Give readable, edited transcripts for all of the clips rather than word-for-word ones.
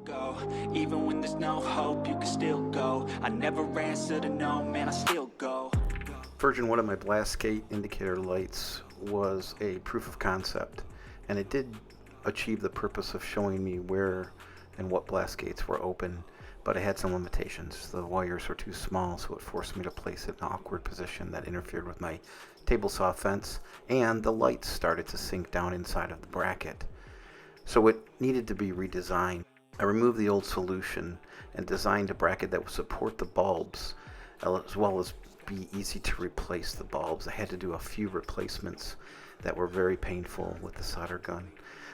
go. Even when there's no hope, you can still go. I never answer to no, man, I still go. Version 1 of my Blastgate indicator lights was a proof of concept, and it did achieve the purpose of showing me where and what blast gates were open, but it had some limitations. The wires were too small, so it forced me to place it in an awkward position that interfered with my table saw fence, and the lights started to sink down inside of the bracket. So it needed to be redesigned. I removed the old solution and designed a bracket that would support the bulbs as well as be easy to replace the bulbs. I had to do a few replacements that were very painful with the solder gun.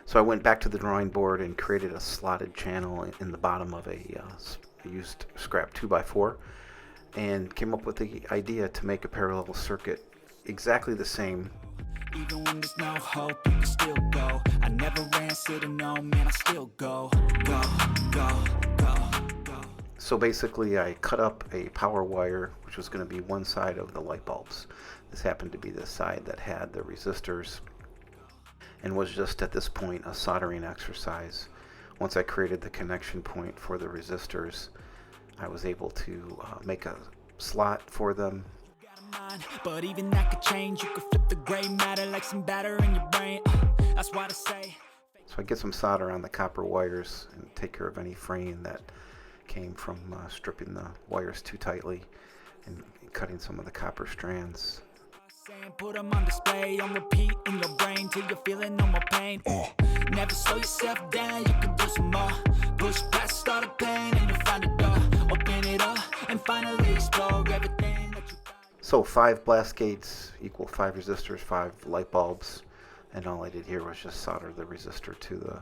So I went back to the drawing board and created a slotted channel in the bottom of a used scrap 2x4 and came up with the idea to make a parallel circuit exactly the same. Even when there's no hope, you can still go. I never answer to no, man, I still go. Go, go, go, go. So basically I cut up a power wire, which was going to be one side of the light bulbs. This happened to be the side that had the resistors and was just at this point a soldering exercise. Once I created the connection point for the resistors, I was able to make a slot for them. But even that could change. You could flip the gray matter like some batter in your brain. That's why I say. So I get some solder on the copper wires and take care of any fraying that came from stripping the wires too tightly and cutting some of the copper strands. Put them on display, on repeat in your brain till you're feeling no more pain. Never slow yourself down, you can do some more. Push past all the pain and you'll find a door. Open it up and finally explore everything that you got. So 5 blast gates equal 5 resistors, 5 light bulbs, and all I did here was just solder the resistor to the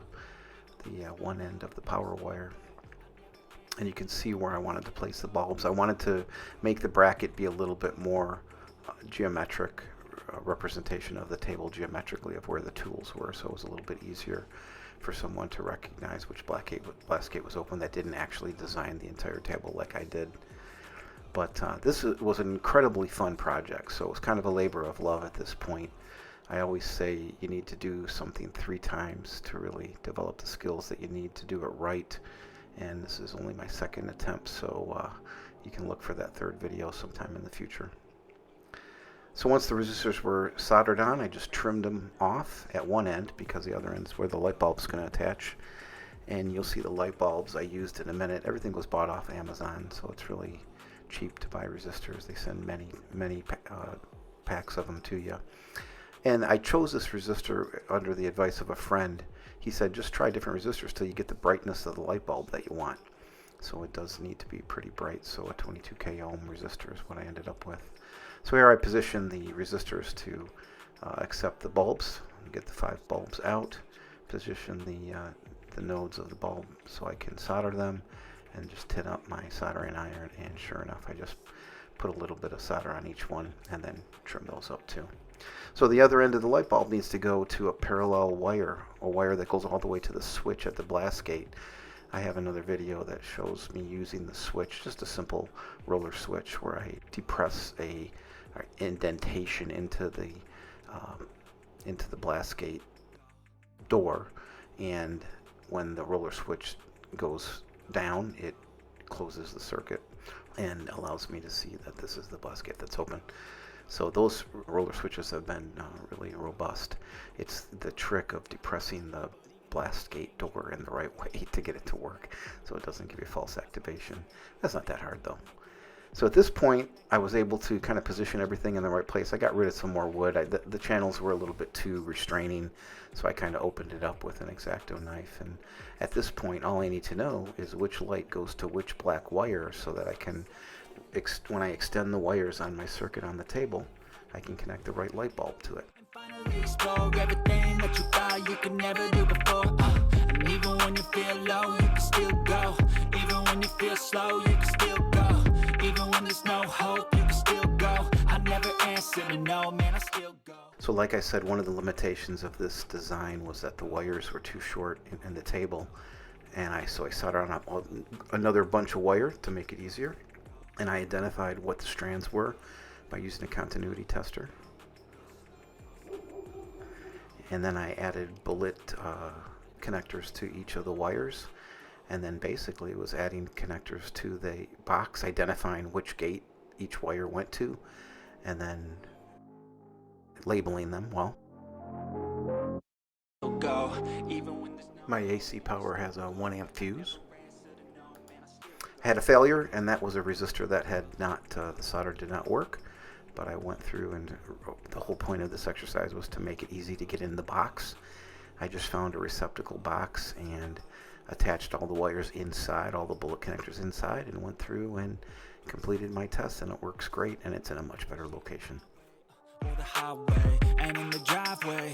one end of the power wire. And you can see where I wanted to place the bulbs. I wanted to make the bracket be a little bit more geometric representation of the table geometrically of where the tools were, so it was a little bit easier for someone to recognize which blast gate was open that didn't actually design the entire table like I did. But this was an incredibly fun project, so it was kind of a labor of love at this point. I always say you need to do something 3 times to really develop the skills that you need to do it right, and this is only my 2nd attempt, so you can look for that 3rd video sometime in the future. So once the resistors were soldered on, I just trimmed them off at one end because the other end is where the light bulb's going to attach. And you'll see the light bulbs I used in a minute. Everything was bought off Amazon, so it's really cheap to buy resistors. They send many packs of them to you. And I chose this resistor under the advice of a friend. He said just try different resistors till you get the brightness of the light bulb that you want. So it does need to be pretty bright, so a 22k ohm resistor is what I ended up with. So here I position the resistors to accept the bulbs, get the 5 bulbs out, position the nodes of the bulb so I can solder them, and just tin up my soldering iron, and sure enough I just put a little bit of solder on each one and then trim those up too. So the other end of the light bulb needs to go to a parallel wire, a wire that goes all the way to the switch at the blast gate. I have another video that shows me using the switch, just a simple roller switch where I depress a indentation into the blast gate door, and when the roller switch goes down, it closes the circuit and allows me to see that this is the blast gate that's open. So those roller switches have been really robust. It's the trick of depressing the blast gate door in the right way to get it to work so it doesn't give you false activation. That's not that hard though. So at this point I was able to kind of position everything in the right place. I got rid of some more wood. The channels were a little bit too restraining, so I kind of opened it up with an X-Acto knife, and at this point all I need to know is which light goes to which black wire so that I can, when I extend the wires on my circuit on the table, I can connect the right light bulb to it. Finally explore everything that you thought you could never do before. And even when you feel low, you can still go. Even when you feel slow, you can still go. Even when there's no hope, you can still go. I never answer to no, man, I still go. So like I said, one of the limitations of this design was that the wires were too short in the table, and so I soldered on another bunch of wire to make it easier, and I identified what the strands were by using a continuity tester. And then I added bullet connectors to each of the wires, and then basically was adding connectors to the box, identifying which gate each wire went to, and then labeling them. Well, Go, even when there's no my AC Power has a 1 amp fuse. Had a failure, and that was a resistor that had not, the solder did not work. But I went through, and the whole point of this exercise was to make it easy to get in the box. I just found a receptacle box and attached all the wires inside, all the bullet connectors inside, and went through and completed my test, and it works great, and it's in a much better location. or the highway, and in the driveway,